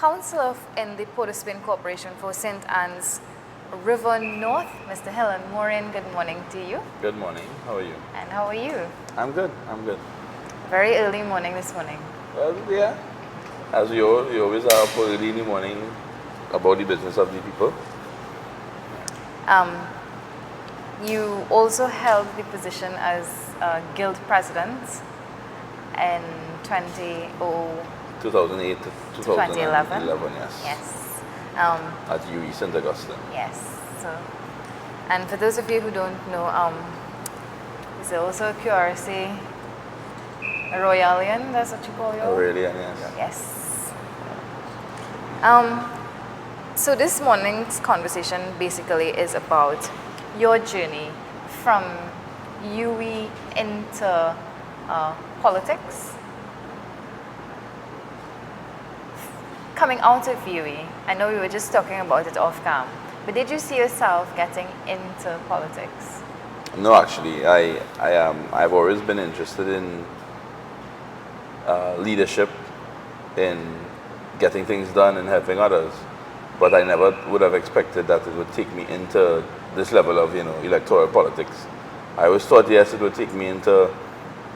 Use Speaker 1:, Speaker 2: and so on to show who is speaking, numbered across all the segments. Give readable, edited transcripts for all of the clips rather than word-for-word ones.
Speaker 1: Councillor in the Port of Spain Corporation for St. Anne's River North, Mr. Hillan. Morean, good morning to you.
Speaker 2: Good morning. How are you?
Speaker 1: And how are you?
Speaker 2: I'm good. I'm good.
Speaker 1: Very early morning this morning.
Speaker 2: Well, yeah. As you always are up early in the morning about the business of the people.
Speaker 1: You also held the position as guild president in
Speaker 2: 2008 to
Speaker 1: 2011.
Speaker 2: 2011, yes.
Speaker 1: Yes.
Speaker 2: At UE St. Augustine.
Speaker 1: Yes. So, and for those of you who don't know, is there also a QRC, a Royalian? That's what you call your?
Speaker 2: Aurelian, yes.
Speaker 1: Yes. So this morning's conversation basically is about your journey from UE into politics. Coming out of UE, I know we were just talking about it off cam, but did you see yourself getting into politics?
Speaker 2: No, actually, I've always been interested in leadership, in getting things done and helping others. But I never would have expected that it would take me into this level of, electoral politics. I always thought, yes, it would take me into,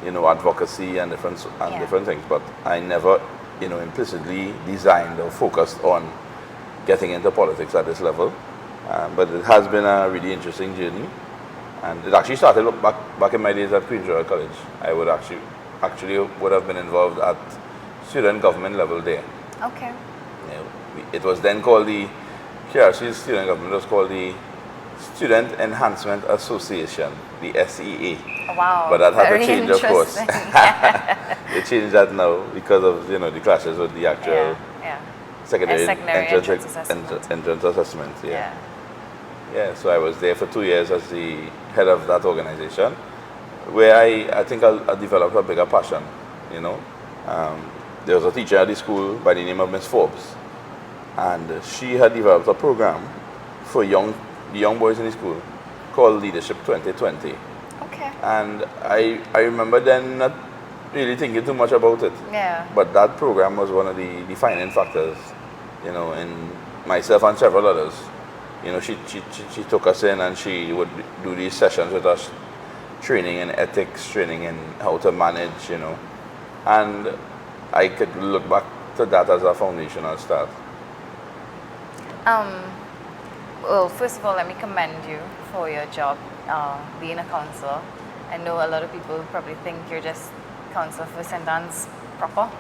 Speaker 2: advocacy and different things, but I never, implicitly designed or focused on getting into politics at this level. But it has been a really interesting journey, and it actually started back in my days at Queen's Royal College. I would actually would have been involved at student government level there.
Speaker 1: Okay.
Speaker 2: It was then called the QRC's student government was called the Student Enhancement Association, the SEA.
Speaker 1: Wow.
Speaker 2: But that had
Speaker 1: very
Speaker 2: to change, of course. They changed that now because of the clashes with the actual secondary entrance assessment. Yeah. So I was there for 2 years as the head of that organization, where I think I developed a bigger passion. There was a teacher at the school by the name of Miss Forbes, and she had developed a program for the young boys in the school called Leadership 2020.
Speaker 1: Okay.
Speaker 2: And I remember then not really thinking too much about it.
Speaker 1: Yeah.
Speaker 2: But that program was one of the defining factors, in myself and several others. She took us in and she would do these sessions with us, training in ethics, training in how to manage, and I could look back to that as a foundational start.
Speaker 1: Well, first of all, let me commend you for your job being a councillor. I know a lot of people probably think you're just councillor for St. Anne's proper.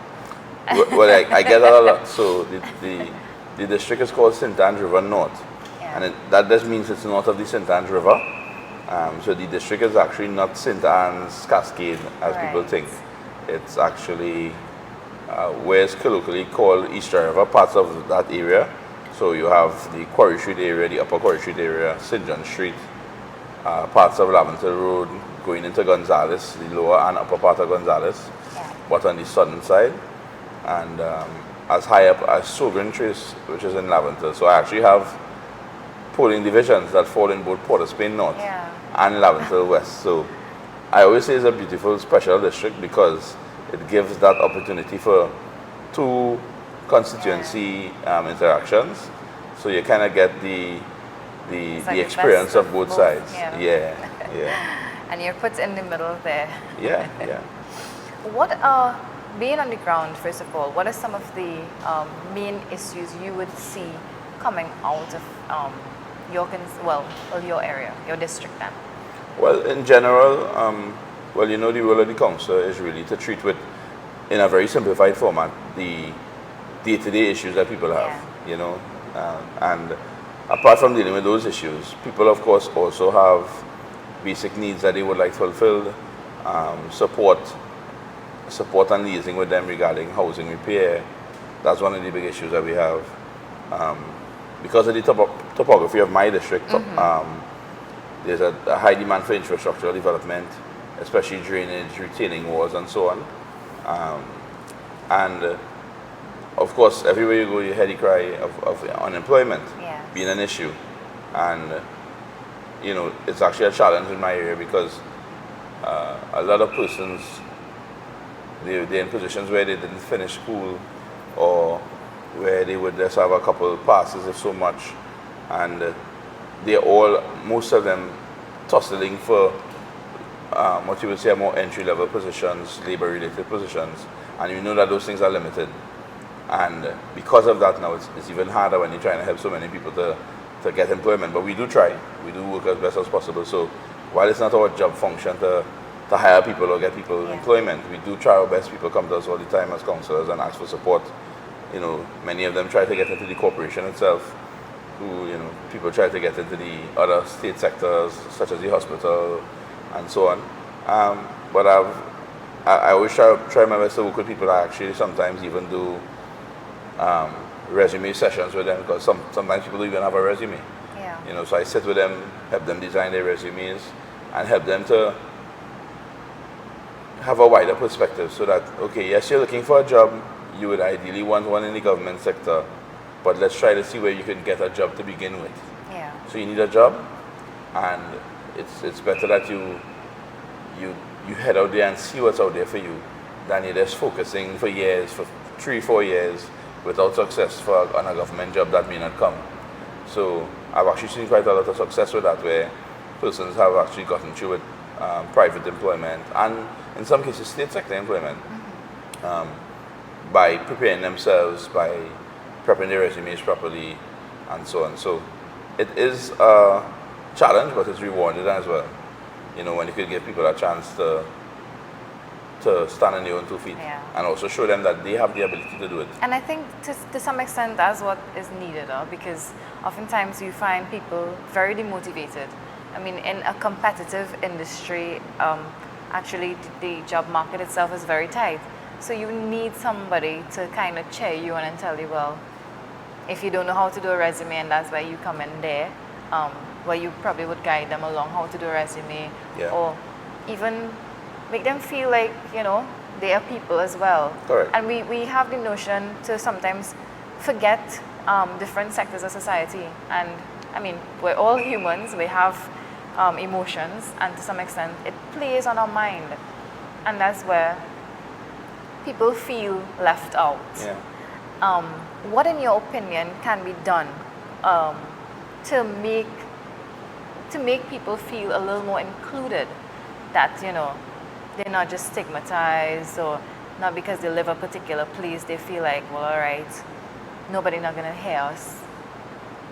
Speaker 2: Well, I get that a lot. So the district is called St. Anne's River North, and that just means it's north of the St. Anne's River. So the district is actually not St. Anne's Cascade, as people think. It's actually where it's colloquially called Eastern River, parts of that area. So you have the Quarry Street area, the Upper Quarry Street area, St. John Street, parts of Laventille Road, going into Gonzales, the lower and upper part of Gonzales, but on the southern side, and as high up as Sovereign Trace, which is in Laventille. So I actually have polling divisions that fall in both Port of Spain North and Laventille West. So I always say it's a beautiful special district because it gives that opportunity for two constituency interactions, so you kind of get the experience of both sides.
Speaker 1: And you're put in the middle there.
Speaker 2: Yeah.
Speaker 1: What are, being on the ground, first of all, what are some of the main issues you would see coming out of your area, your district then?
Speaker 2: Well, in general, the role of the council is really to treat with, in a very simplified format, the day-to-day issues that people have, and apart from dealing with those issues, people of course also have basic needs that they would like fulfilled, support and liaising with them regarding housing repair. That's one of the big issues that we have. Because of the topography of my district, there's a high demand for infrastructural development, especially drainage, retaining walls and so on. And of course, everywhere you go, you hear the cry of unemployment being an issue. And, it's actually a challenge in my area because a lot of persons, they're in positions where they didn't finish school or where they would just have a couple passes if so much, and most of them tussling for what you would say are more entry-level positions, labor-related positions, and you know that those things are limited. And because of that now, it's even harder when you're trying to help so many people to get employment. But we do try. We do work as best as possible. So while it's not our job function to hire people or get people employment, we do try our best. People come to us all the time as counselors and ask for support. You know, many of them try to get into the corporation itself. People try to get into the other state sectors, such as the hospital and so on. But I always try my best to work with people that actually sometimes even do resume sessions with them, because sometimes people don't even have a resume.
Speaker 1: Yeah.
Speaker 2: So I sit with them, help them design their resumes, and help them to have a wider perspective, so that, okay, yes, you're looking for a job, you would ideally want one in the government sector, but let's try to see where you can get a job to begin with.
Speaker 1: Yeah.
Speaker 2: So you need a job, and it's better that you head out there and see what's out there for you, than you're just focusing for years, for 3-4 years, without success on a government job that may not come. So I've actually seen quite a lot of success with that, where persons have actually gotten through with private employment, and in some cases state sector employment, by preparing themselves, by prepping their resumes properly, and so on. So it is a challenge, but it's rewarding as well. When you could give people a chance to stand on their own 2 feet, and also show them that they have the ability to do it.
Speaker 1: And I think to some extent that's what is needed, because oftentimes you find people very demotivated. I mean, in a competitive industry, actually the job market itself is very tight. So you need somebody to kind of cheer you on and tell you, well, if you don't know how to do a resume, and that's where you come in there, where you probably would guide them along how to do a resume, or even make them feel like, they are people as well.
Speaker 2: Correct.
Speaker 1: And we have the notion to sometimes forget different sectors of society. And I mean, we're all humans, we have emotions, and to some extent it plays on our mind. And that's where people feel left out.
Speaker 2: Yeah.
Speaker 1: What, in your opinion, can be done to make people feel a little more included? That, they're not just stigmatized, or not because they live a particular place, they feel like, well, all right, nobody's not going to hear us.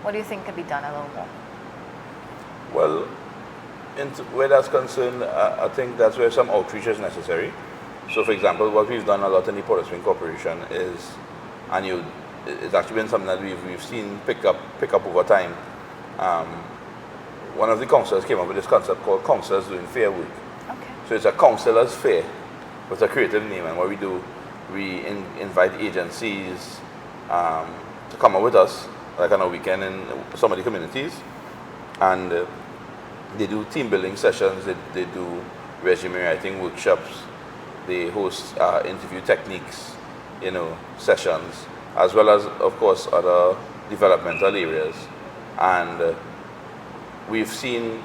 Speaker 1: What do you think could be done a little more?
Speaker 2: Well, where that's concerned, I think that's where some outreach is necessary. So, for example, what we've done a lot in the Port of Spring Corporation is, and it's actually been something that we've seen pick up over time. One of the councillors came up with this concept called Councillors Doing Fair Week.
Speaker 1: Okay.
Speaker 2: So it's a councillors fair with a creative name, and what we do, we invite agencies to come up with us, like on a weekend in some of the communities, and they do team building sessions, they do resume writing workshops, they host interview techniques, sessions, as well as, of course, other developmental areas. And we've seen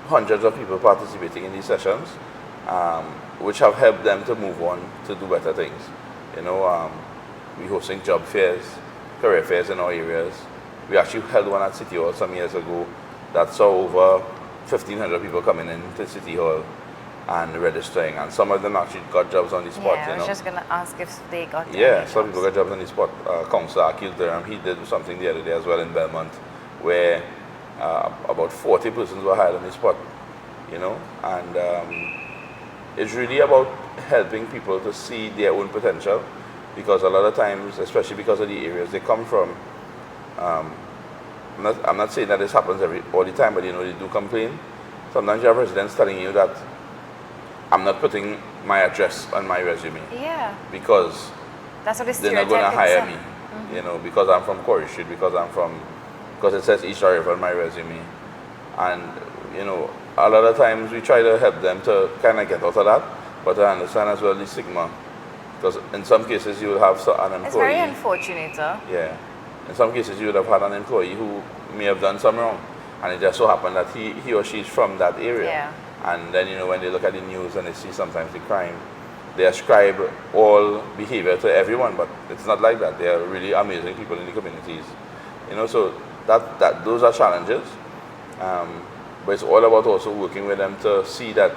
Speaker 2: hundreds of people participating in these sessions, which have helped them to move on to do better things. We're hosting job fairs, career fairs in our areas. We actually held one at City Hall some years ago that saw over 1,500 people coming into City Hall and registering, and some of them actually got jobs on the spot.
Speaker 1: I was just going to ask if they got
Speaker 2: some people got jobs on the spot. Councillor Akil Durham, he did something the other day as well in Belmont, where about 40 persons were hired on the spot, and it's really about helping people to see their own potential, because a lot of times, especially because of the areas they come from, I'm not saying that this happens all the time, but they do complain. Sometimes you have residents telling you that I'm not putting my address on my resume.
Speaker 1: Yeah.
Speaker 2: Because
Speaker 1: that's what
Speaker 2: they're not going to hire me. Because I'm from Quarry Street, because it says East River on my resume. And, a lot of times we try to help them to kind of get out of that, but I understand as well the stigma. Because in some cases you will have an employee.
Speaker 1: It's very unfortunate,
Speaker 2: Yeah. In some cases you would have had an employee who may have done some wrong, and it just so happened that he or she is from that area.
Speaker 1: Yeah.
Speaker 2: And then, when they look at the news and they see sometimes the crime, they ascribe all behavior to everyone, but it's not like that. They are really amazing people in the communities. So those are challenges. But it's all about also working with them to see that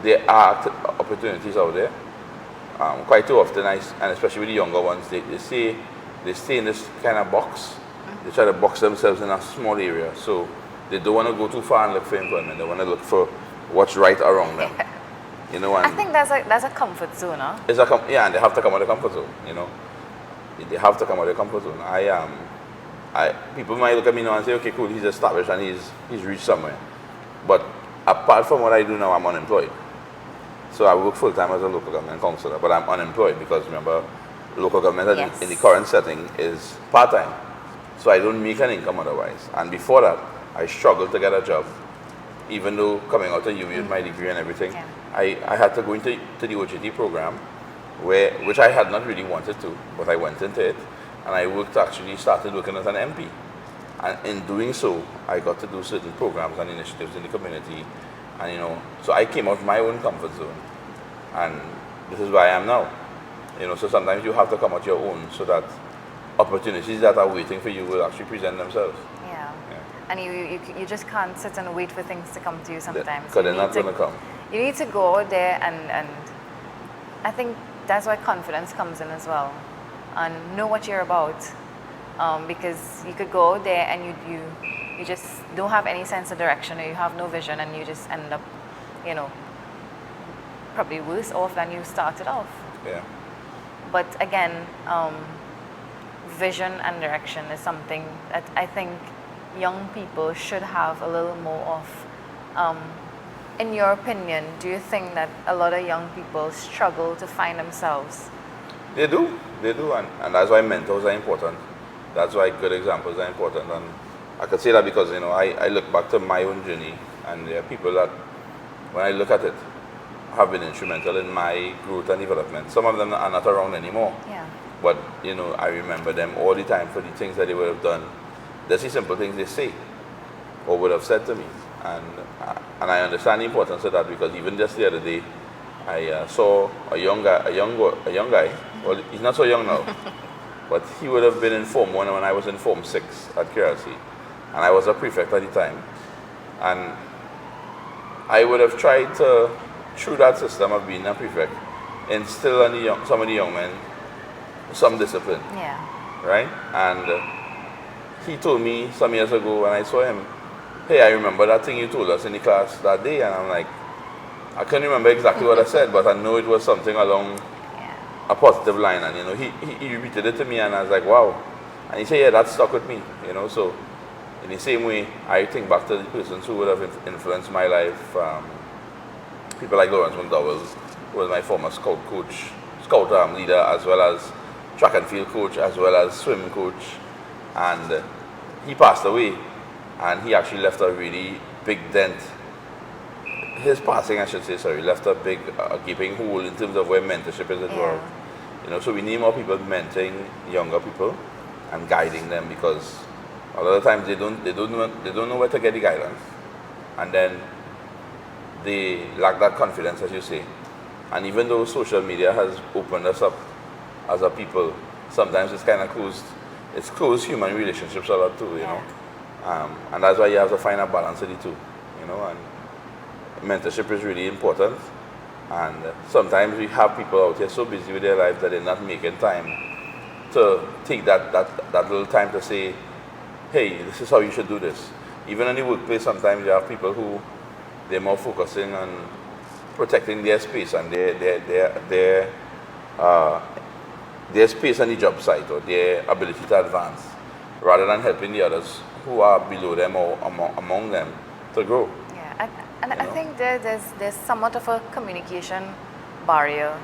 Speaker 2: there are opportunities out there. Quite too often, and especially with the younger ones, they stay in this kind of box. They try to box themselves in a small area. So they don't want to go too far and look for employment. They want to look for what's right around them. And
Speaker 1: I think that's a comfort zone, huh?
Speaker 2: And they have to come out of the comfort zone. They have to come out of the comfort zone. People might look at me now and say, okay, cool, he's established and he's reached somewhere. But apart from what I do now, I'm unemployed. So I work full time as a local government councillor, but I'm unemployed because remember, local government
Speaker 1: Yes.
Speaker 2: in the current setting is part time. So I don't make an income otherwise. And before that, I struggled to get a job, even though coming out of UWI with my degree and everything.
Speaker 1: Yeah.
Speaker 2: I had to go into the OJT program, which I had not really wanted to, but I went into it, and I started working as an MP. And in doing so, I got to do certain programs and initiatives in the community, and so I came out of my own comfort zone, and this is where I am now. So sometimes you have to come out your own so that opportunities that are waiting for you will actually present themselves.
Speaker 1: Yeah. And you just can't sit and wait for things to come to you sometimes.
Speaker 2: Because they're not going to come.
Speaker 1: You need to go out there and I think that's why confidence comes in as well. And know what you're about. Because you could go out there and you just don't have any sense of direction, or you have no vision, and you just end up, probably worse off than you started off.
Speaker 2: Yeah.
Speaker 1: But again, vision and direction is something that I think young people should have a little more of. In your opinion, do you think that a lot of young people struggle to find themselves?
Speaker 2: They do, and that's why mentors are important. That's why good examples are important, and I could say that because I look back to my own journey, and there are people that, when I look at it, have been instrumental in my growth and development. Some of them are not around anymore.
Speaker 1: Yeah.
Speaker 2: But I remember them all the time for the things that they would have done. There's the simple things they say or would have said to me, and I understand the importance of that, because even just the other day, I saw a young guy. Well, he's not so young now, but he would have been in Form 1 when I was in Form 6 at QRC, and I was a prefect at the time, and I would have tried to, through that system of being a prefect, instill on some of the young men some discipline.
Speaker 1: Yeah.
Speaker 2: Right? And he told me some years ago when I saw him, hey, I remember that thing you told us in the class that day, and I'm like, I can't remember exactly what I said, but I know it was something along a positive line, and he repeated it to me, and I was like, wow. And he said, yeah, that stuck with me, so in the same way, I think back to the persons who would have influenced my life, people like Lawrence McDowell, who was my former scout leader, as well as track and field coach, as well as swim coach, and he passed away, and he actually left a really big dent. His passing, I should say, left a big gaping hole in terms of where mentorship is involved. So we need more people mentoring younger people and guiding them, because a lot of times they don't know where to get the guidance, and then they lack that confidence, as you say. And even though social media has opened us up as a people, sometimes it's kind of closed human relationships a lot too, and that's why you have to find a balance of the two, and mentorship is really important. And sometimes we have people out here so busy with their lives that they're not making time to take that little time to say, hey, this is how you should do this. Even in the workplace, sometimes you have people who they're more focusing on protecting their space and their space on the job site, or their ability to advance, rather than helping the others who are below them or among them to grow.
Speaker 1: Yeah, I think there's somewhat of a communication barrier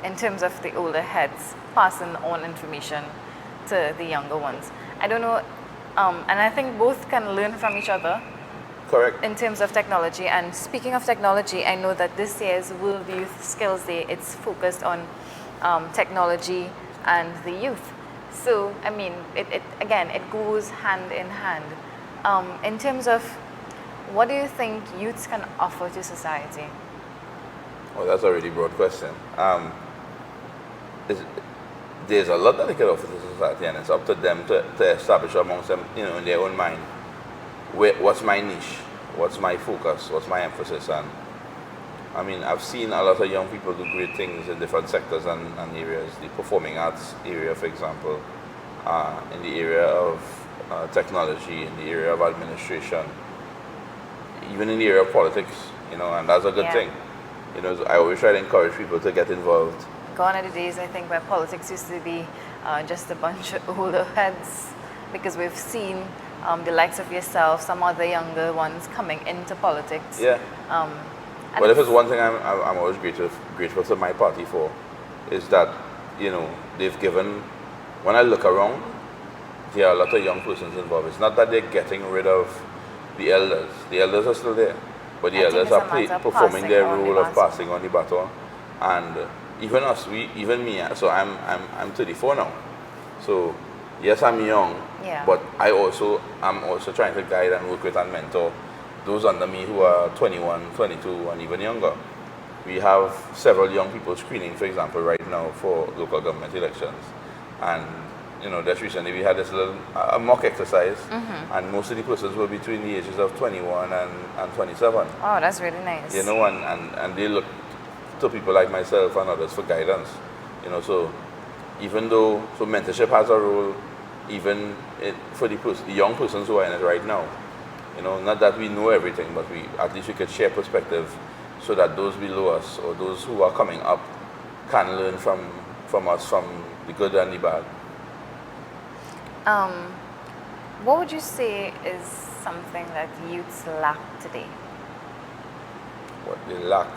Speaker 1: in terms of the older heads passing on information to the younger ones. I don't know, and I think both can learn from each other.
Speaker 2: Correct.
Speaker 1: In terms of technology. And speaking of technology, I know that this year's World Youth Skills Day, it's focused on technology and the youth. So, I mean, it goes hand in hand. In terms of, what do you think youths can offer to society?
Speaker 2: Oh, that's a really broad question. Is, there's a lot that they can offer to society, and it's up to them to establish amongst them, in their own mind, what's my niche, what's my focus, what's my emphasis. And I mean, I've seen a lot of young people do great things in different sectors and areas. The performing arts area, for example, in the area of technology, in the area of administration, even in the area of politics, and that's a good thing. I always try to encourage people to get involved.
Speaker 1: Gone are the days, I think, where politics used to be just a bunch of older heads, because we've seen the likes of yourself, some other younger ones coming into politics.
Speaker 2: Yeah. But if it's one thing I'm always grateful to my party for, is that, they've given, when I look around, there are a lot of young persons involved. It's not that they're getting rid of the elders. The elders are still there. But the elders are performing their role of passing on the baton. And even us, even me, so I'm 34 now. So yes, I'm young, but I'm also trying to guide and work with and mentor those under me who are 21, 22, and even younger. We have several young people screening, for example, right now for local government elections. And just recently we had this little mock exercise, and most of the persons were between the ages of 21 and 27.
Speaker 1: Oh, that's really nice.
Speaker 2: And they look to people like myself and others for guidance. So even though mentorship has a role, even for the young persons who are in it right now. Not that we know everything, but at least we could share perspective, so that those below us or those who are coming up can learn from us, from the good and the bad.
Speaker 1: What would you say is something that youths lack today?
Speaker 2: What they lack?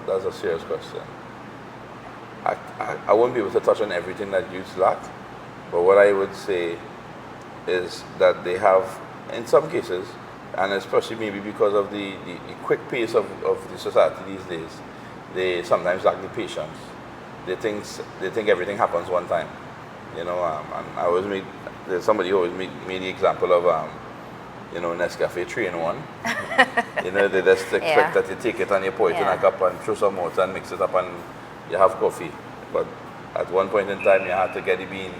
Speaker 2: That's a serious question. I won't be able to touch on everything that youths lack, but what I would say is that they have, in some cases, and especially maybe because of the quick pace of the society these days, they sometimes lack the patience. They think everything happens one time. And I always there's somebody who always made the example of Nescafe 3 in 1. They just expect that you take it and you pour it in a cup and throw some water and mix it up and you have coffee. But at one point in time, you had to get the bean,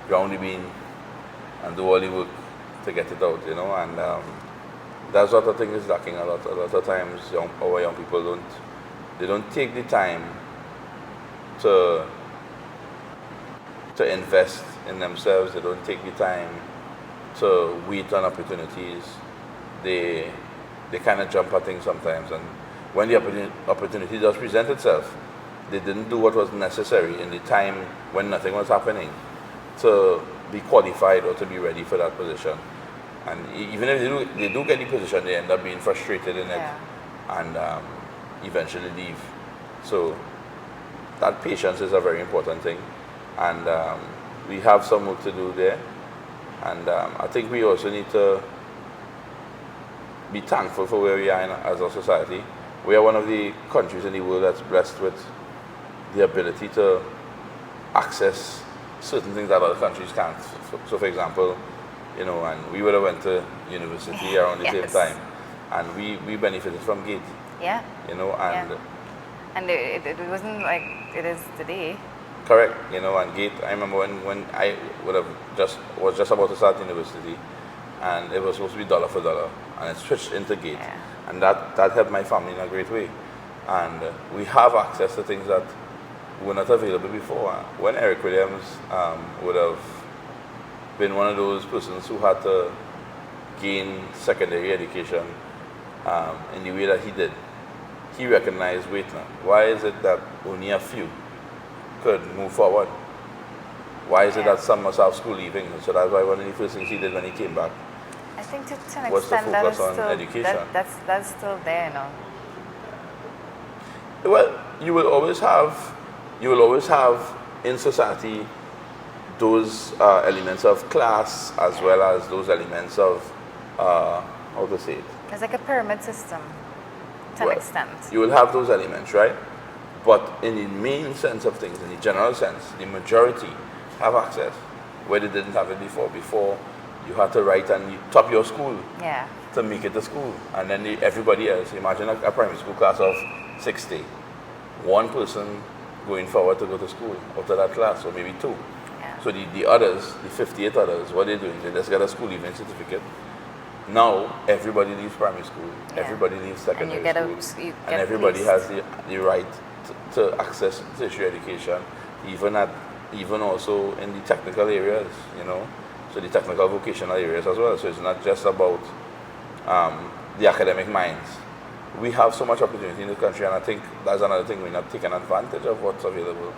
Speaker 2: ground the bean, and do all the work to get it out, and that sort of thing is lacking a lot. A lot of times, our young people don't take the time to invest in themselves. They don't take the time to wait on opportunities. They kind of jump at things sometimes, and when the opportunity does present itself, they didn't do what was necessary in the time when nothing was happening to be qualified or to be ready for that position. And even if they do get the position, they end up being frustrated in it and eventually leave. So that patience is a very important thing, and we have some work to do there. And I think we also need to be thankful for where we are as a society. We are one of the countries in the world that's blessed with the ability to access certain things that other countries can't. So for example, and we would have went to university around the same time, and we benefited from GATE.
Speaker 1: Yeah.
Speaker 2: And
Speaker 1: it wasn't like it is today.
Speaker 2: Correct. And GATE, I remember when I was just about to start university, and it was supposed to be dollar for dollar, and it switched into GATE, and that helped my family in a great way. And we have access to things that were not available before. When Eric Williams would have been one of those persons who had to gain secondary education in the way that he did, he recognized, wait now, why is it that only a few could move forward? Why is it that some must have school leaving? So that's why one of the first things he did when he came back,
Speaker 1: I think to an
Speaker 2: was to
Speaker 1: extent that is
Speaker 2: focus on
Speaker 1: still,
Speaker 2: education.
Speaker 1: that's still there now.
Speaker 2: Well, you will always have in society those elements of class, as well as those elements of how to say it.
Speaker 1: It's like a pyramid system to an extent.
Speaker 2: You will have those elements, right? But in the main sense of things, in the general sense, the majority have access where they didn't have it before. Before, you had to write and you top your school
Speaker 1: Yeah.
Speaker 2: to make it to school. And then everybody else, imagine a primary school class of 60. One person going forward to go to school out of that class, or maybe two.
Speaker 1: Yeah.
Speaker 2: So the others, the 58 others, what they're doing, they just get a school evening certificate. Now everybody leaves primary school,
Speaker 1: Yeah.
Speaker 2: everybody leaves secondary
Speaker 1: you get
Speaker 2: school,
Speaker 1: you
Speaker 2: and
Speaker 1: get
Speaker 2: everybody
Speaker 1: placed.
Speaker 2: has the right to access tertiary education, even also in the technical areas, you know, so the technical vocational areas as well. So it's not just about the academic minds. We have so much opportunity in the country, and I think that's another thing, we're not taking advantage of what's available,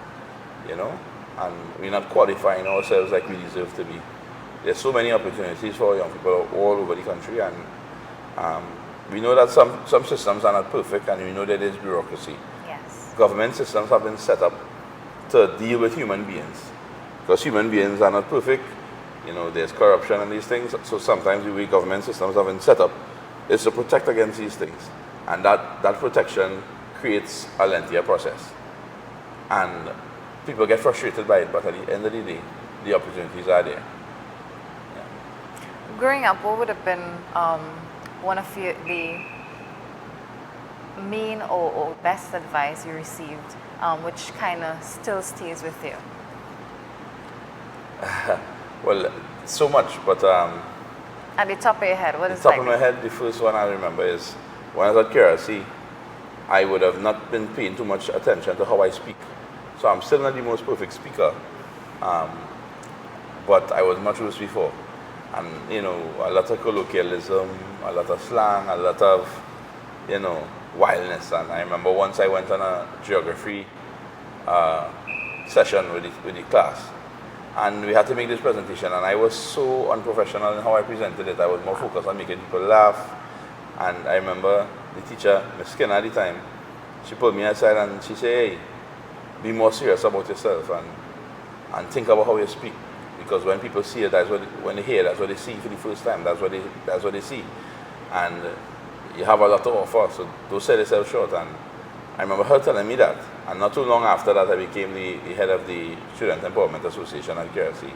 Speaker 2: you know, and we're not qualifying ourselves like we deserve to be. There's so many opportunities for young people all over the country, and we know that some systems are not perfect, and we know that there's bureaucracy.
Speaker 1: Yes.
Speaker 2: Government systems have been set up to deal with human beings, because human beings are not perfect. You know, there's corruption and these things, so sometimes the way government systems have been set up is to protect against these things, and that protection creates a lengthier process, and people get frustrated by it, but at the end of the day, the opportunities are there.
Speaker 1: Growing up, what would have been one of the main or best advice you received, which kind of still stays with you?
Speaker 2: Well, so much, but
Speaker 1: At the top of your head, what
Speaker 2: the
Speaker 1: is
Speaker 2: top
Speaker 1: like?
Speaker 2: of my head, the first one I remember is when I was at KRC, I would have not been paying too much attention to how I speak. So I'm still not the most perfect speaker, but I was much worse before. And, you know, a lot of colloquialism, a lot of slang, a lot of, you know, wildness. And I remember once I went on a geography session with the class, and we had to make this presentation, and I was so unprofessional in how I presented it. I was more focused on making people laugh. And I remember the teacher, Miss Skinner at the time, she pulled me aside and she said, hey, be more serious about yourself and think about how you speak. Because when people see it, when they hear, that's what they see for the first time. That's what they see. And you have a lot to offer, so don't sell yourself short. And I remember her telling me that. And not too long after that, I became the head of the Student Empowerment Association at KRC.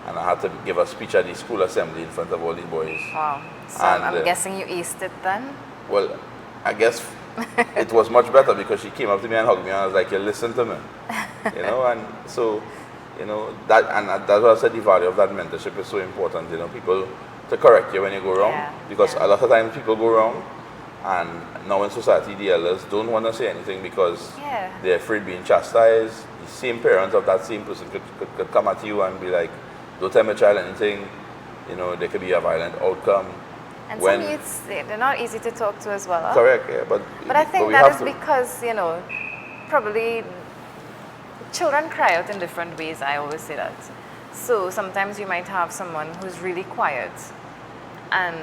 Speaker 2: And I had to give a speech at the school assembly in front of all these boys.
Speaker 1: Wow. So
Speaker 2: And,
Speaker 1: I'm guessing you aced it then?
Speaker 2: Well, I guess it was much better because she came up to me and hugged me and I was like, you listen to me. You know, and so, you know, that's why I said the value of that mentorship is so important, you know, people to correct you when you go wrong.
Speaker 1: Yeah,
Speaker 2: Because
Speaker 1: yeah.
Speaker 2: a lot of times people go wrong, and now in society the elders don't want to say anything because
Speaker 1: Yeah.
Speaker 2: they're afraid being chastised. The same parent of that same person could come at you and be like, don't tell my child anything, you know, there could be a violent outcome.
Speaker 1: And
Speaker 2: When-
Speaker 1: some youths, they're not easy to talk to as well. Huh?
Speaker 2: Correct, yeah, but
Speaker 1: But I think
Speaker 2: we
Speaker 1: that
Speaker 2: have
Speaker 1: is
Speaker 2: to.
Speaker 1: because, you know, probably children cry out in different ways. I always say that. So sometimes you might have someone who's really quiet and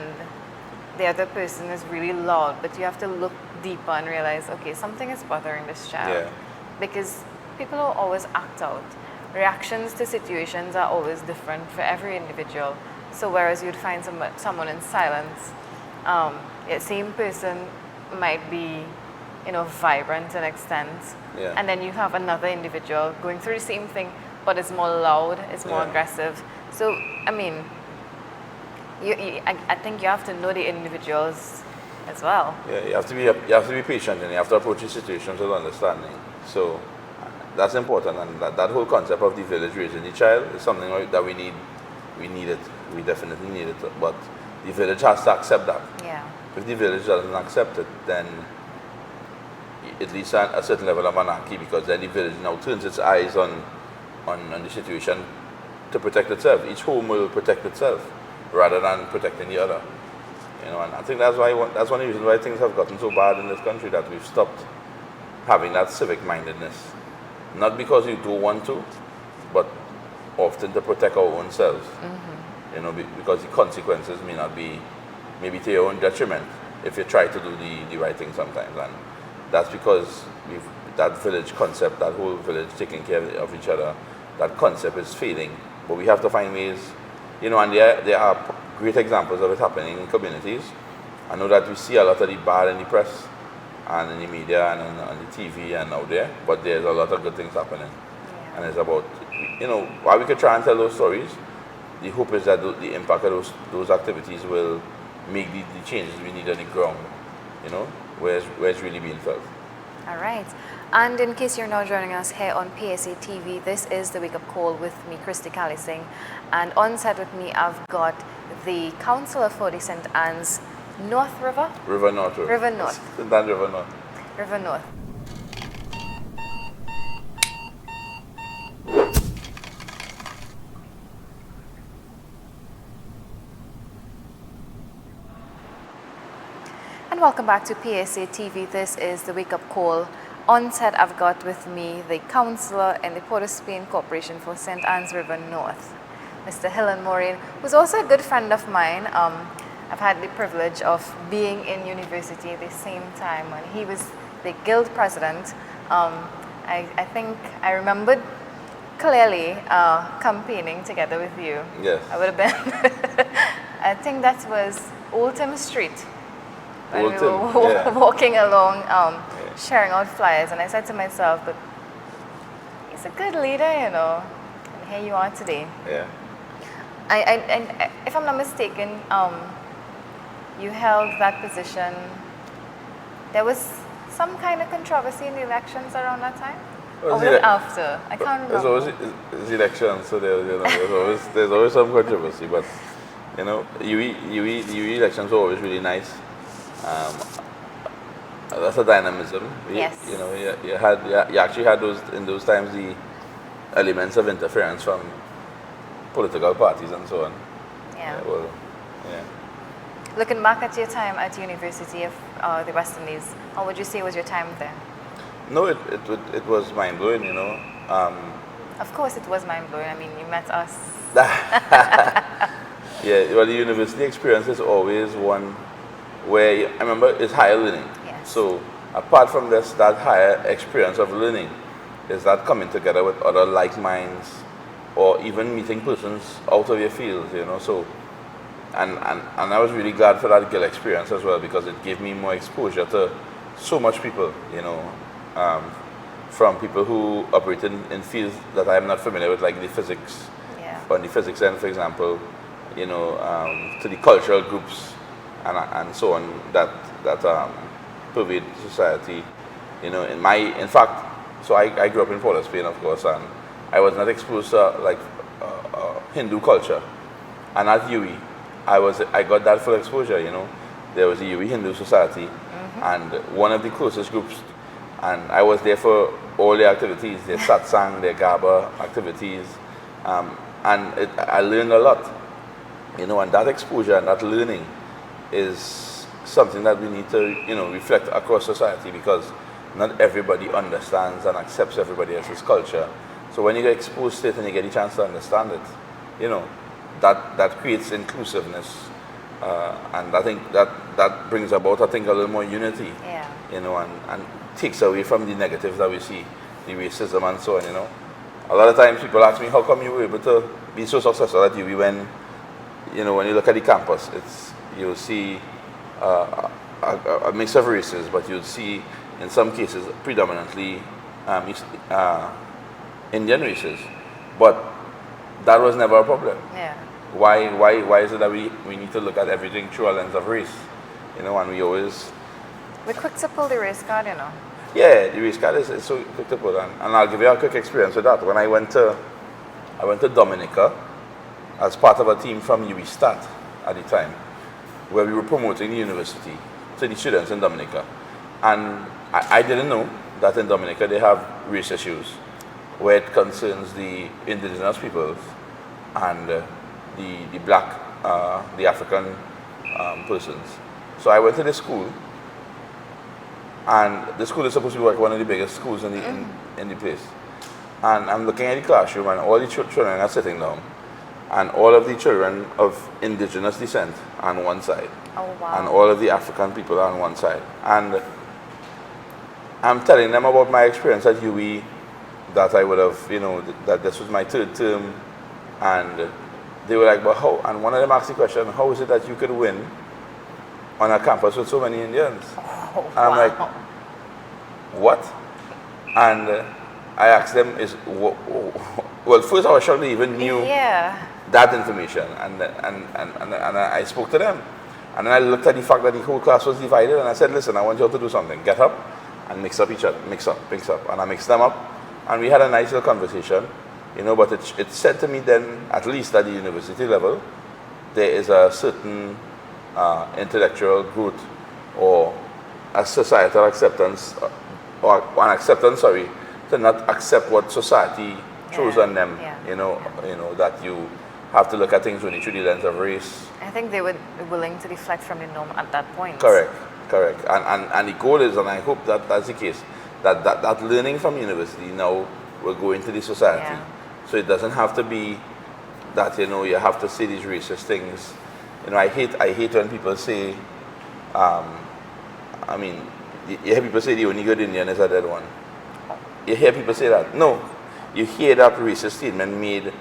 Speaker 1: the other person is really loud, but you have to look deeper and realize, okay, something is bothering this child.
Speaker 2: Yeah.
Speaker 1: Because people don't always act out. Reactions to situations are always different for every individual. So whereas you'd find someone in silence, the same person might be, you know, vibrant to an extent.
Speaker 2: Yeah.
Speaker 1: And then you have another individual going through the same thing, but it's more loud, it's more
Speaker 2: Yeah.
Speaker 1: aggressive. So, I mean, I think you have to know the individuals as well.
Speaker 2: Yeah, you have to be patient, and you have to approach the situations with understanding. So that's important, and that whole concept of the village raising the child is something that we need. We need it. We definitely need it. But the village has to accept that.
Speaker 1: Yeah.
Speaker 2: If the village doesn't accept it, then it leads to a certain level of anarchy, because then the village now turns its eyes on the situation to protect itself. Each home will protect itself rather than protecting the other. You know, and I think that's one of the reasons why things have gotten so bad in this country, that we've stopped having that civic mindedness. Not because you don't want to, but often to protect our own selves. Mm-hmm. You know, because the consequences may be to your own detriment if you try to do the right thing sometimes. And that's because that village concept, that whole village taking care of each other, that concept is failing. But we have to find ways, you know, and there are great examples of it happening in communities. I know that we see a lot of the bad in the press and in the media and on the TV and out there, but there's a lot of good things happening.
Speaker 1: Yeah.
Speaker 2: And it's about, you know, while we could try and tell those stories, the hope is that the impact of those activities will make the changes we need on the ground, where it's really being felt.
Speaker 1: All right. And in case you're now joining us here on PSA TV, this is the Wake Up Call with me, Christy Singh. And on set with me, I've got the councillor for the St. Anne's North River?
Speaker 2: River North.
Speaker 1: River North.
Speaker 2: St. Anne's River North.
Speaker 1: River North. And welcome back to PSA TV. This is the Wake Up Call. On set, I've got with me the councillor in the Port of Spain Corporation for St. Anne's River North, Mr. Hillan Morean, who's also a good friend of mine. I've had the privilege of being in university at the same time when he was the guild president. I think I remembered clearly campaigning together with you.
Speaker 2: Yes.
Speaker 1: I would have been, I think that was Oldham Street. When we were walking along, sharing out flyers, and I said to myself, but he's a good leader, and here you are today.
Speaker 2: Yeah.
Speaker 1: And if I'm not mistaken, you held that position. There was some kind of controversy in the elections around that time? Or was it after? I can't remember.
Speaker 2: There's always elections, so there's always some controversy, but UE elections were always really nice. That's a dynamism.
Speaker 1: Yes.
Speaker 2: You actually had those times the elements of interference from political parties and so on.
Speaker 1: Yeah.
Speaker 2: Yeah.
Speaker 1: Looking back at your time at University of the West Indies, how would you say was your time there?
Speaker 2: No, it was mind blowing.
Speaker 1: Of course, it was mind blowing. I mean, you met us.
Speaker 2: Yeah. Well, the university experience is always one where I remember it's higher learning.
Speaker 1: Yes.
Speaker 2: So apart from that higher experience of learning, is that coming together with other like minds, or even meeting persons out of your field. So, and I was really glad for that guild experience as well, because it gave me more exposure to so much people. From people who operate in fields that I am not familiar with, like the physics.
Speaker 1: Yeah.
Speaker 2: On the physics end, for example, to the cultural groups. And so on that pervade society, in fact, so I grew up in Port of Spain, of course, and I was not exposed to Hindu culture, and at UE, I got that full exposure. There was a UE Hindu society, and one of the closest groups, and I was there for all their activities, their satsang, their gaba activities, and I learned a lot, and that exposure and that learning is something that we need to, reflect across society, because not everybody understands and accepts everybody else's culture. So when you get exposed to it and you get a chance to understand it, that creates inclusiveness, and I think that brings about, a little more unity.
Speaker 1: Yeah.
Speaker 2: And takes away from the negatives that we see, the racism and so on. A lot of times people ask me, how come you were able to be so successful at UB when you look at the campus, you'll see a mix of races, but you'll see in some cases predominantly Indian races. But that was never a problem.
Speaker 1: Yeah.
Speaker 2: Why is it that we need to look at everything through a lens of race? And
Speaker 1: we're quick to pull the race card,
Speaker 2: Yeah, the race card is so quick to pull, and I'll give you a quick experience with that. When I went to Dominica as part of a team from UB Stat at the time, where we were promoting the university to the students in Dominica. And I didn't know that in Dominica they have race issues where it concerns the indigenous peoples and the black, the African persons. So I went to the school, and the school is supposed to be like one of the biggest schools in the place. And I'm looking at the classroom, and all the children are sitting down, and all of the children of indigenous descent on one side.
Speaker 1: Oh, wow.
Speaker 2: And all of the African people on one side. And I'm telling them about my experience at UE, that I would have, that this was my third term, and they were like, but how? And one of them asked the question, how is it that you could win on a campus with so many Indians?
Speaker 1: Oh,
Speaker 2: and I'm like, what? And I asked them, well, first I was shocked they even knew that information, and I spoke to them. And then I looked at the fact that the whole class was divided, and I said, listen, I want you all to do something. Get up and mix up each other, mix up. And I mixed them up, and we had a nice little conversation, you know, but it said to me then, at least at the university level, there is a certain intellectual growth or a societal acceptance, or an acceptance, sorry, to not accept what society throws on them, you know, that you have to look at things only through the lens of race.
Speaker 1: I think they were willing to deflect from the norm at that point.
Speaker 2: Correct. And the goal is, and I hope that that's the case, that learning from university now will go into the society.
Speaker 1: Yeah.
Speaker 2: So it doesn't have to be that, you know, you have to say these racist things. You know, I hate when people say, I mean, you hear people say the only good Indian is a dead one. You hear people say that. No. You hear that racist statement made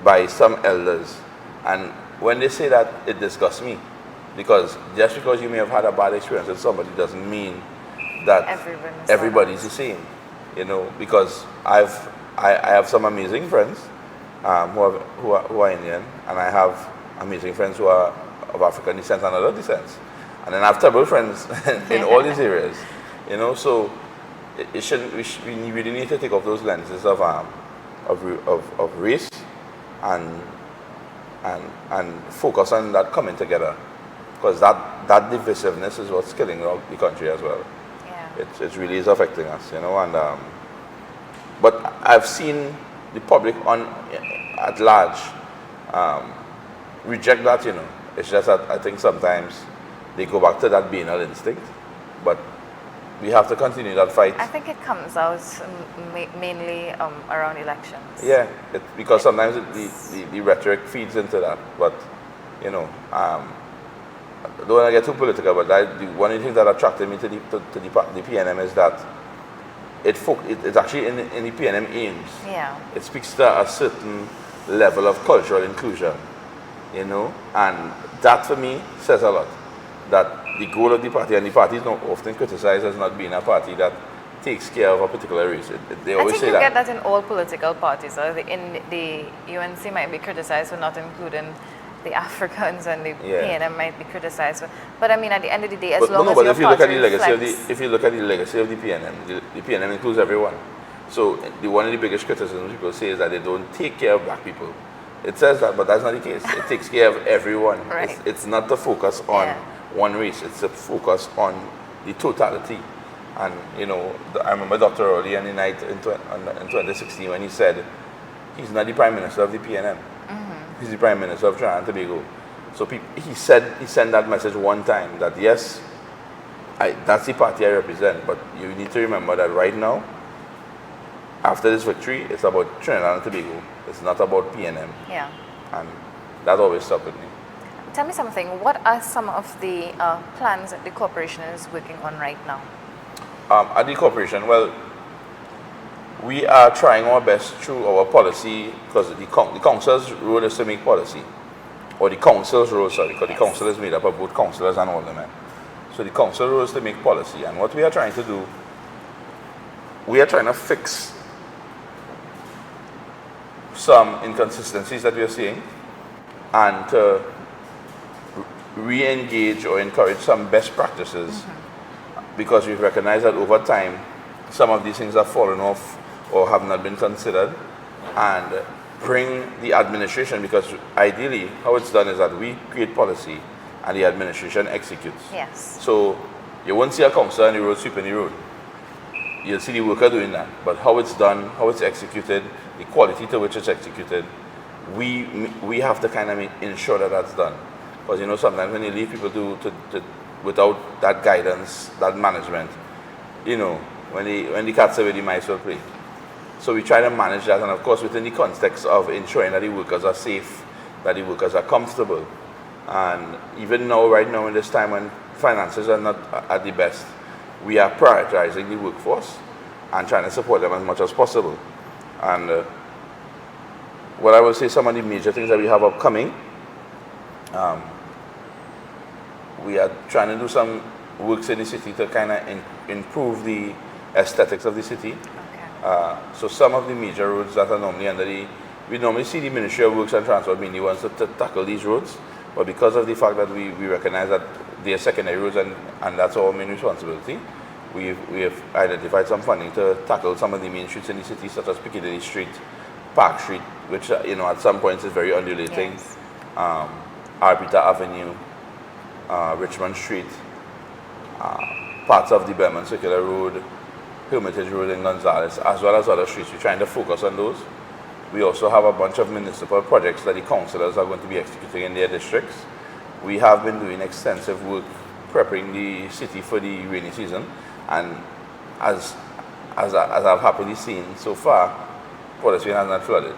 Speaker 2: by some elders, and when they say that, it disgusts me, because just because you may have had a bad experience with somebody doesn't mean that everybody's the same, you know. Because I have some amazing friends who are Indian, and I have amazing friends who are of African descent and other descents, and then I have terrible friends in all these areas, you know. So it shouldn't. We really need to take off those lenses of race and focus on that coming together, because that divisiveness is what's killing the country as well.
Speaker 1: Yeah.
Speaker 2: It really is affecting us, you know. And but I've seen the public at large reject that, you know. It's just that I think sometimes they go back to that banal instinct, but we have to continue that fight.
Speaker 1: I think it comes out mainly around elections.
Speaker 2: Yeah, because sometimes the rhetoric feeds into that. But, you know, I don't want to get too political, but one of the things that attracted me to the PNM is that it's actually in the PNM aims.
Speaker 1: Yeah.
Speaker 2: It speaks to a certain level of cultural inclusion, you know, and that for me says a lot. That the goal of the party, and the party is not often criticized as not being a party that takes care of a particular race. They always say that.
Speaker 1: I think you get that in all political parties. In the UNC might be criticized for not including the Africans, and the PNM might be criticized for. But I mean, at the end of the day, as long as
Speaker 2: if you look at the legacy of the PNM, the PNM includes everyone. So one of the biggest criticisms people say is that they don't take care of black people. It says that, but that's not the case. It takes care of everyone.
Speaker 1: Right.
Speaker 2: It's not the focus on one race. It's a focus on the totality. And, you know, I remember Dr. Rowley on the night in 2016 when he said he's not the Prime Minister of the PNM. Mm-hmm. He's the Prime Minister of Trinidad and Tobago. So he sent that message one time that, yes, that's the party I represent, but you need to remember that right now, after this victory, it's about Trinidad and Tobago. It's not about PNM.
Speaker 1: Yeah.
Speaker 2: And that always stuck with me.
Speaker 1: Tell me something. What are some of the plans that the corporation is working on right now?
Speaker 2: At the corporation, well, we are trying our best through our policy, because the council's role is to make policy. Or the council's role, sorry, because the council is made up of both councillors and aldermen. So the council role is to make policy. And what we are trying to do, we are trying to fix some inconsistencies that we are seeing, and to re-engage or encourage some best practices, because we've recognized that over time some of these things have fallen off or have not been considered, and bring the administration, because ideally how it's done is that we create policy and the administration executes.
Speaker 1: Yes.
Speaker 2: So you won't see a councillor on the road sweeping the road. You'll see the worker doing that, but how it's done, how it's executed, the quality to which it's executed, we have to kind of ensure that that's done. Because, you know, sometimes when you leave people to without that guidance, that management, you know, when the cat's away, the mice will play. So we try to manage that, and of course within the context of ensuring that the workers are safe, that the workers are comfortable. And even now, right now in this time when finances are not at the best, we are prioritizing the workforce and trying to support them as much as possible. And what I will say, some of the major things that we have upcoming, we are trying to do some works in the city to kind of improve the aesthetics of the city.
Speaker 1: Okay.
Speaker 2: So some of the major roads that are normally under the we normally see the Ministry of Works and Transport mainly wants to tackle these roads, but because of the fact that we recognize that they are secondary roads and that's our main responsibility, we have identified some funding to tackle some of the main streets in the city, such as Piccadilly Street, Park Street, which at some points is very undulating,
Speaker 1: Yes.
Speaker 2: Arbiter Avenue, Richmond Street, parts of the Belmont Circular Road, Hermitage Road in Gonzales, as well as other streets. We're trying to focus on those. We also have a bunch of municipal projects that the councillors are going to be executing in their districts. We have been doing extensive work preparing the city for the rainy season, and as I've happily seen so far, Port of Spain has not flooded.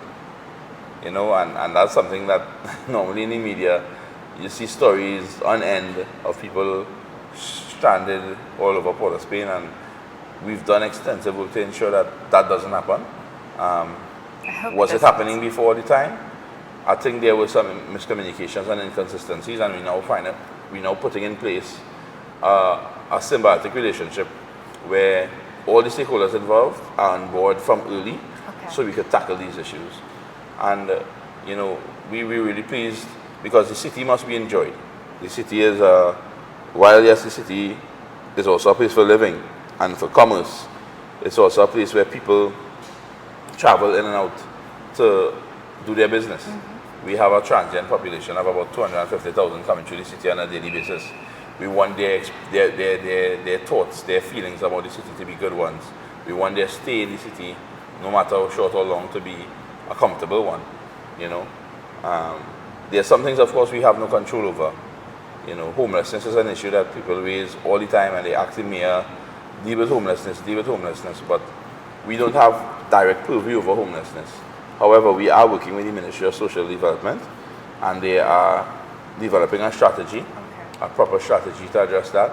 Speaker 2: And that's something that normally in the media you see stories on end of people stranded all over Port of Spain, and we've done extensive work to ensure that that doesn't happen. Was it happening before the time? I think there were some miscommunications and inconsistencies, and we're now putting in place a symbiotic relationship where all the stakeholders involved are on board from early, so we could tackle these issues. And we're really pleased because the city must be enjoyed. The city is, while yes, the city is also a place for living and for commerce, it's also a place where people travel in and out to do their business. We have a transient population of about 250,000 coming through the city on a daily basis. We want their thoughts, their feelings about the city to be good ones. We want their stay in the city, no matter how short or long, to be a comfortable one. There are some things, of course, we have no control over. Homelessness is an issue that people raise all the time, and they ask the mayor, deal with homelessness, but we don't have direct purview over homelessness. However, we are working with the Ministry of Social Development, and they are developing a strategy, a proper strategy to address that.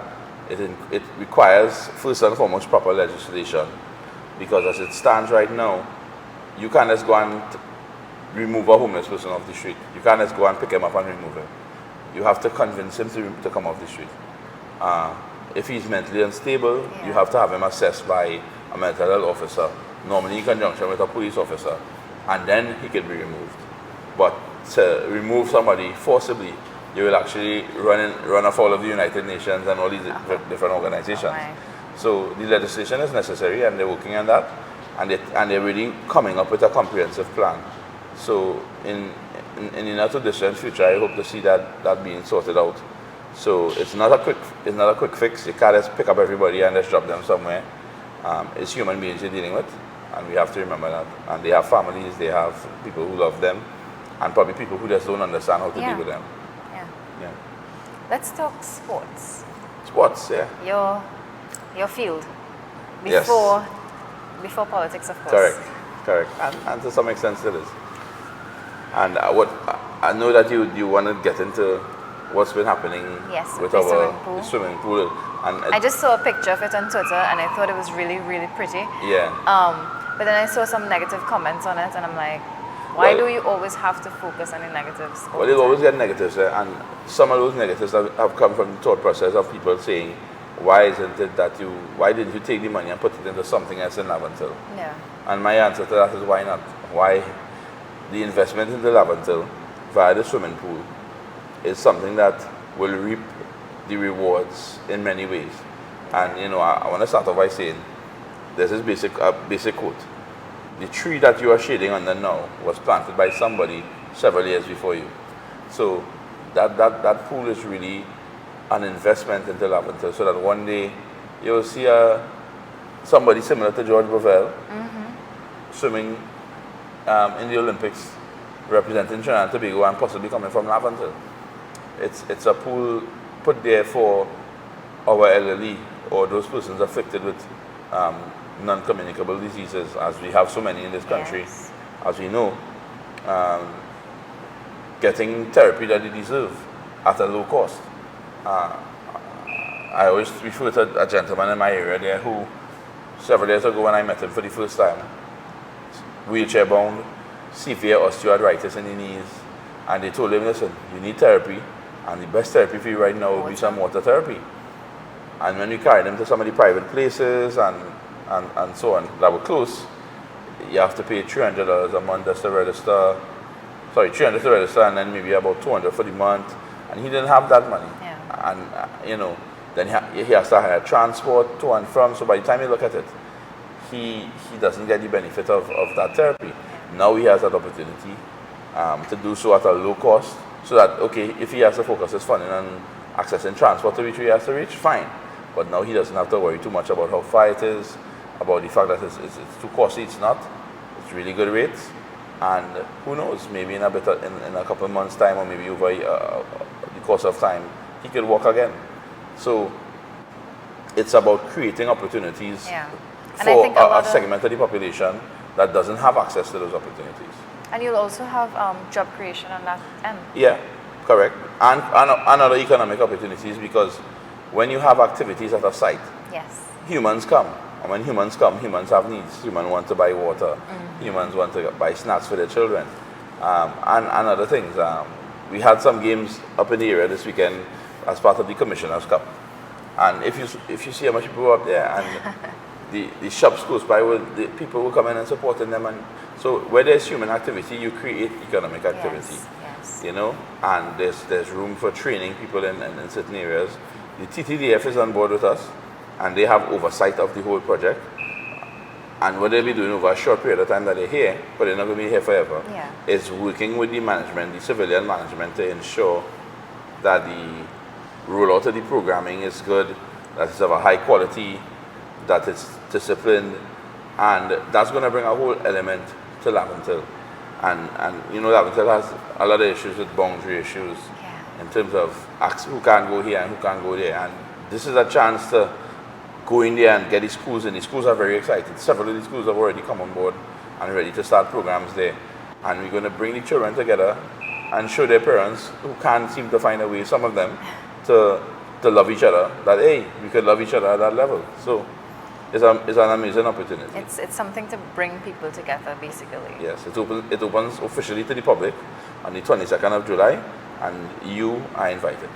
Speaker 2: It requires, first and foremost, proper legislation, because as it stands right now, you can't just go and remove a homeless person off the street. You can't just go and pick him up and remove him. You have to convince him to come off the street. If he's mentally unstable, you have to have him assessed by a mental health officer, normally in conjunction with a police officer, and then he can be removed. But to remove somebody forcibly, you will actually run afoul of the United Nations and all these different organizations. So the legislation is necessary, and they're working on that, and they're really coming up with a comprehensive plan. So in the not too distant future, I hope to see that being sorted out. So it's not a quick fix. You can't just pick up everybody and just drop them somewhere. It's human beings you're dealing with, and we have to remember that. And they have families, they have people who love them, and probably people who just don't understand how to deal with them. Yeah.
Speaker 1: Let's talk sports.
Speaker 2: Sports, yeah.
Speaker 1: Your field.
Speaker 2: Yes.
Speaker 1: Before politics, of course.
Speaker 2: Correct. And to some extent still is. And I know that you want to get into what's been happening with our swimming pool. And
Speaker 1: I just saw a picture of it on Twitter, and I thought it was really, really pretty.
Speaker 2: Yeah.
Speaker 1: But then I saw some negative comments on it, and I'm like, why do you always have to focus on the negatives?
Speaker 2: Well, you always get negatives, and some of those negatives have come from the thought process of people saying, why didn't you take the money and put it into something else in Laventille?
Speaker 1: Yeah.
Speaker 2: And my answer to that is, why not? Why? The investment in the Laventille via the swimming pool is something that will reap the rewards in many ways. And I want to start off by saying there's this basic quote: the tree that you are shading under now was planted by somebody several years before you. So that pool is really an investment into Laventille, so that one day you'll see somebody similar to George Bovell swimming in the Olympics, representing Trinidad and Tobago, and possibly coming from Laventille. It's a pool put there for our elderly or those persons afflicted with non-communicable diseases, as we have so many in this country, as we know, getting therapy that they deserve at a low cost. I always refer to a gentleman in my area there who, several years ago when I met him for the first time, wheelchair bound, severe osteoarthritis in the knees, and they told him, listen, you need therapy, and the best therapy for you right now would be some water therapy. And when we carried him to some of the private places and so on that were close, you have to pay $300 a month just to register. Sorry, 300 to register, and then maybe about 200 for the month. And he didn't have that money.
Speaker 1: Yeah.
Speaker 2: And then he has to hire transport to and from. So by the time you look at it, he doesn't get the benefit of that therapy. Now he has that opportunity to do so at a low cost, so that, okay, if he has to focus his funding on accessing transport to reach where he has to reach, fine. But now he doesn't have to worry too much about how far it is, about the fact that it's too costly. It's not. It's really good rates. And who knows, maybe in a couple of months' time, or maybe over the course of time, he could walk again. So it's about creating opportunities for a segment of the population that doesn't have access to those opportunities.
Speaker 1: And you'll also have job creation on that end.
Speaker 2: Yeah, correct. And other economic opportunities, because when you have activities at a site,
Speaker 1: yes,
Speaker 2: humans come. And when humans come, humans have needs. Humans want to buy water. Humans want to buy snacks for their children. And other things. We had some games up in the area this weekend as part of the Commissioner's Cup. And if you see how much people were up there, and the shops close by, the people will come in and supporting them. And so where there's human activity, you create economic activity.
Speaker 1: Yes.
Speaker 2: And there's room for training people in certain areas. The TTDF is on board with us, and they have oversight of the whole project. And what they'll be doing over a short period of time that they're here, but they're not going to be here forever, is working with the management, the civilian management, to ensure that the rollout of the programming is good, that it's of a high quality, that it's disciplined, and that's going to bring a whole element to Laventille. And Laventille has a lot of issues with boundary issues in terms of who can go here and who can go there. And this is a chance to go in there and get the schools, and the schools are very excited. Several of the schools have already come on board and ready to start programs there. And we're going to bring the children together and show their parents, who can't seem to find a way, some of them, to love each other, that, hey, we could love each other at that level. So it's an amazing opportunity.
Speaker 1: It's something to bring people together, basically.
Speaker 2: Yes, it opens officially to the public on the 22nd of July, and you are invited.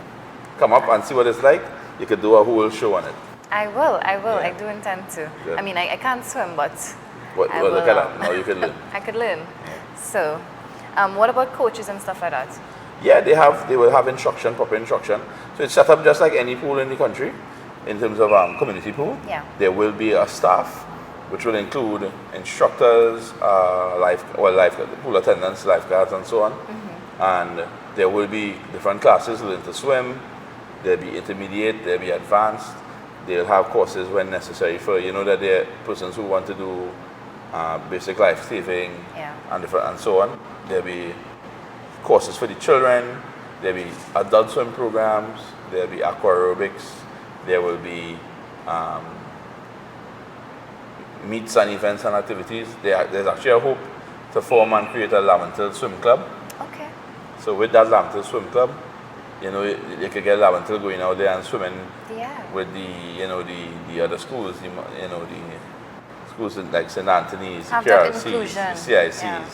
Speaker 2: Come up and see what it's like. You could do a whole show on it.
Speaker 1: I will.
Speaker 2: Yeah.
Speaker 1: I do intend to.
Speaker 2: Good.
Speaker 1: I mean, I can't swim, but
Speaker 2: Look at that. Now you can learn.
Speaker 1: I could learn. So, what about coaches and stuff like that?
Speaker 2: Yeah, they will have instruction, proper instruction. So it's set up just like any pool in the country, in terms of community pool.
Speaker 1: Yeah.
Speaker 2: There will be a staff, which will include instructors, pool attendants, lifeguards, and so on. And there will be different classes, learn to swim. There'll be intermediate, there'll be advanced. They'll have courses when necessary for, that there are persons who want to do basic life saving and so on. There'll be courses for the children. There'll be adult swim programs. There'll be aqua aerobics. There will be meets and events and activities. There's actually a hope to form and create a Laventille swim club.
Speaker 1: Okay.
Speaker 2: So with that Laventille swim club, you could get Laventille going out there and swimming with the other schools, the schools like St. Anthony's, the KRCs, the CICs. Yeah.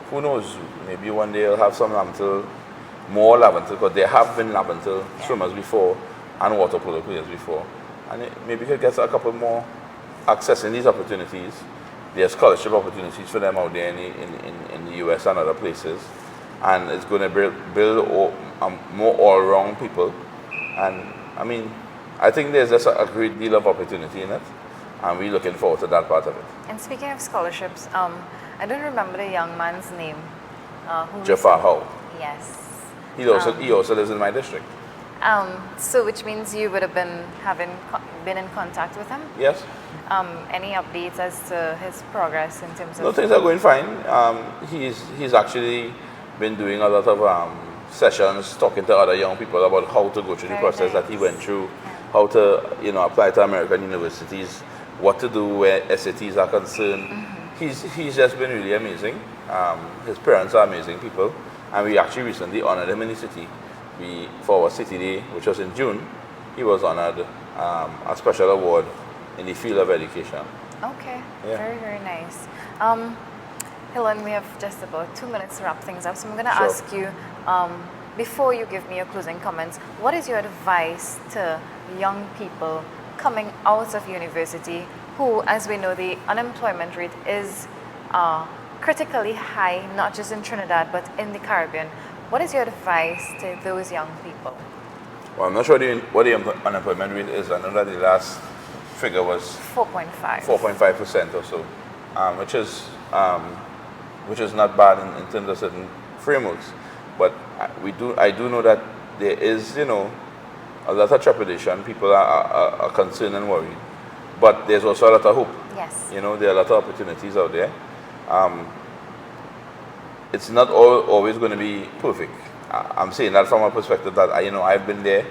Speaker 2: Who knows, maybe one day you'll have some more Laventille, because there have been Laventille swimmers before and water polo players before. And maybe you could get a couple more accessing these opportunities. There are scholarship opportunities for them out there in the US and other places. And it's going to build more all-round people. And I mean, I think there's just a great deal of opportunity in it, and we're looking forward to that part of it.
Speaker 1: And speaking of scholarships, I don't remember the young man's name.
Speaker 2: Jafar Howe.
Speaker 1: Yes.
Speaker 2: He also lives in my district.
Speaker 1: So which means you would have been in contact with him?
Speaker 2: Yes.
Speaker 1: Any updates as to his progress in terms of...
Speaker 2: No, things are going fine. He's actually been doing a lot of sessions, talking to other young people about how to go through the process that he went through, how to apply to American universities, what to do where SATs are concerned. He's just been really amazing. His parents are amazing people, and we actually recently honored him in the city. For our City Day, which was in June, he was honored a special award in the field of education.
Speaker 1: Okay, very, very nice. Hillan, we have just about 2 minutes to wrap things up, so I'm going to ask you, before you give me your closing comments, what is your advice to young people coming out of university who, as we know, the unemployment rate is are critically high, not just in Trinidad, but in the Caribbean. What is your advice to those young people?
Speaker 2: Well, I'm not sure what the unemployment rate is. I know that the last figure was
Speaker 1: 4.5.
Speaker 2: 4.5% or so, which is not bad in terms of certain frameworks. But I do know that there is, a lot of trepidation. People are concerned and worried. But there's also a lot of hope.
Speaker 1: Yes.
Speaker 2: There are a lot of opportunities out there. It's not always going to be perfect. I'm saying that from a perspective that I've been there,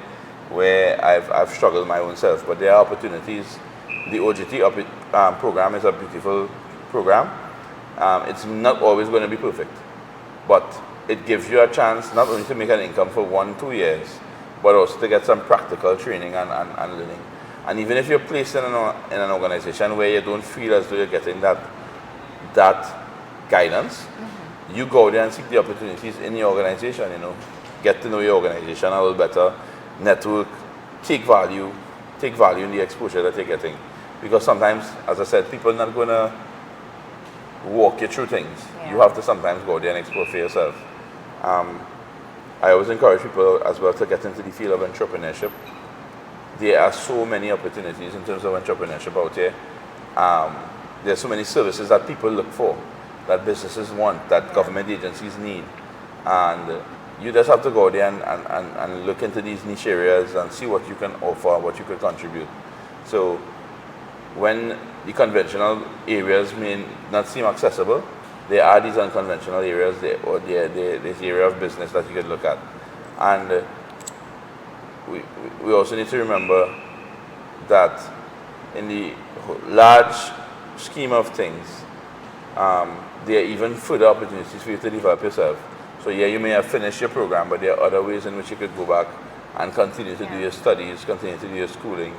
Speaker 2: where I've struggled my own self. But there are opportunities. The OJT program is a beautiful program. It's not always going to be perfect, but it gives you a chance not only to make an income for 1-2 years, but also to get some practical training and learning. And even if you're placed in an organization where you don't feel as though you're getting that guidance, you go there and seek the opportunities in your organization, get to know your organization a little better, network, take value in the exposure that you're getting. Because sometimes, as I said, people are not going to walk you through things.
Speaker 1: Yeah.
Speaker 2: You have to sometimes go there and explore for yourself. I always encourage people as well to get into the field of entrepreneurship. There are so many opportunities in terms of entrepreneurship out here. There are so many services that people look for, that businesses want, that government agencies need. And you just have to go there and look into these niche areas and see what you can offer, what you could contribute. So when the conventional areas may not seem accessible, there are these unconventional areas, this area of business that you could look at. And we also need to remember that in the large scheme of things, there are even further opportunities for you to develop yourself. So yeah, you may have finished your program, but there are other ways in which you could go back and continue to do your studies, continue to do your schooling,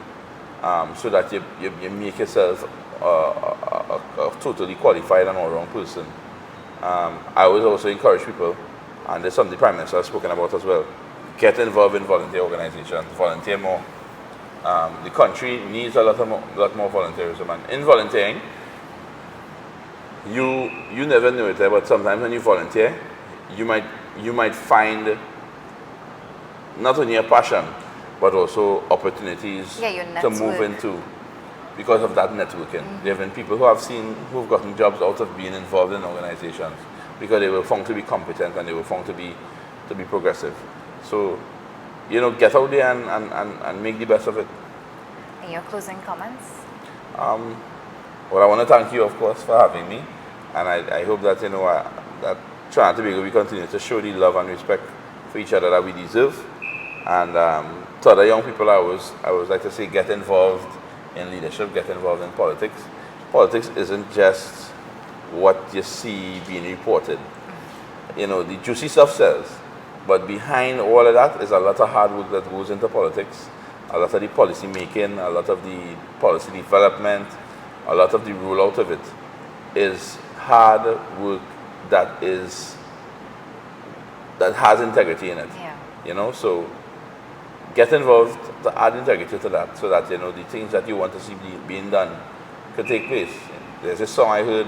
Speaker 2: so that you make yourself a totally qualified and all-round person. I always also encourage people, and there's something the Prime Minister has spoken about as well, get involved in volunteer organizations, volunteer more. The country needs a lot more volunteerism, and in volunteering, you never know it, but sometimes when you volunteer, you might find not only a passion, but also opportunities to move into because of that networking. There have been people who've gotten jobs out of being involved in organizations because they were found to be competent and they were found to be progressive. So, get out there and make the best of it.
Speaker 1: And your closing comments?
Speaker 2: Well, I want to thank you, of course, for having me, and I hope that that Trinidad and Tobago we continue to show the love and respect for each other that we deserve. And to other young people, I would like to say, get involved in leadership, get involved in politics. Politics isn't just what you see being reported. The juicy stuff sells, but behind all of that is a lot of hard work that goes into politics, a lot of the policy making, a lot of the policy development, a lot of the rollout of it is hard work that has integrity in it.
Speaker 1: Yeah.
Speaker 2: So get involved to add integrity to that, so that the things that you want to see being done could take place. There's a song I heard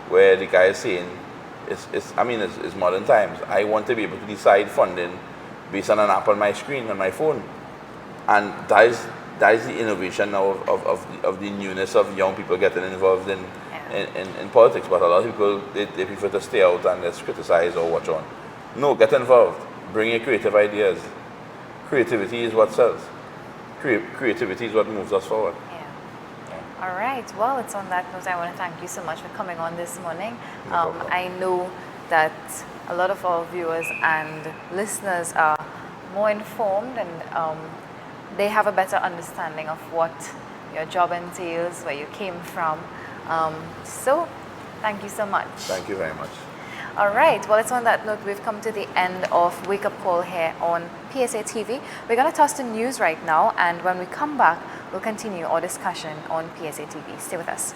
Speaker 2: where the guy is saying, it's modern times. I want to be able to decide funding based on an app on my screen, on my phone. And that is the innovation now of the newness of young people getting involved in politics. But a lot of people, they prefer to stay out and just criticize or watch on. No, get involved. Bring your creative ideas. Creativity is what sells. Creativity is what moves us forward.
Speaker 1: Yeah. All right. Well, it's on that note, I want to thank you so much for coming on this morning.
Speaker 2: No problem.
Speaker 1: I know that a lot of our viewers and listeners are more informed, and they have a better understanding of what your job entails, where you came from. So, thank you so much.
Speaker 2: Thank you very much.
Speaker 1: All right, well, it's on that note we've come to the end of Wake Up Call here on PSA TV. We're going to toss the news right now, and when we come back, we'll continue our discussion on PSA TV. Stay with us.